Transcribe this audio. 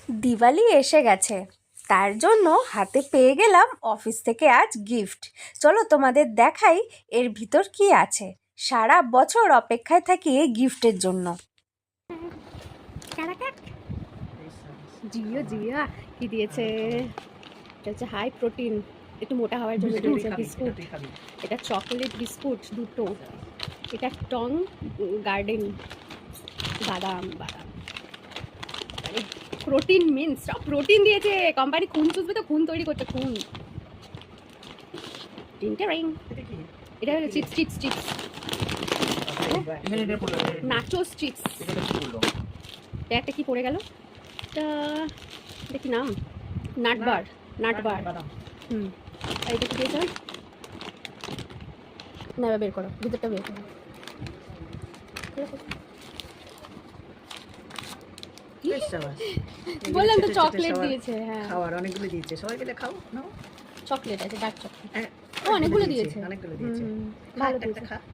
দিওয়ালি এসে গেছে, তার জন্য হাতে পেয়ে গেলাম অফিস থেকে আজ গিফট। চলো তোমাদের দেখাই এর ভিতর কি আছে। সারা বছর অপেক্ষায় থাকি এই গিফটের জন্য। জিও জিয়া কি দিয়েছে? এটা হচ্ছে হাই প্রোটিন, একটু মোটা হওয়ার জন্য দিয়েছে বিস্কুট। এটা চকোলেট বিস্কুট দুটো। এটা টং গার্ডেন বাদাম বাদাম। প্রোটিন মিন্স সব প্রোটিন দিয়েছে। কোম্পানি খুন চুষবে তো খুন তৈরি করছে, খুন। এটা হলো chips chips chips, nachos chips. একটা কি পড়ে গেল, এটা কি নাম? নাটবার, নাটবার। আর এটা কি দিয়েছে? না বের করো, ভিতরটা বের করো। বললাম তো চকলেট দিয়েছে। হ্যাঁ, খাওয়ার অনেকগুলো দিয়েছে, সবাই মিলে খাও। নাও, চকলেট আছে, ডার্ক চকলেট। হ্যাঁ, অনেকগুলো দিয়েছে, অনেকগুলো দিয়েছে। ভালো দিয়েছে। খা।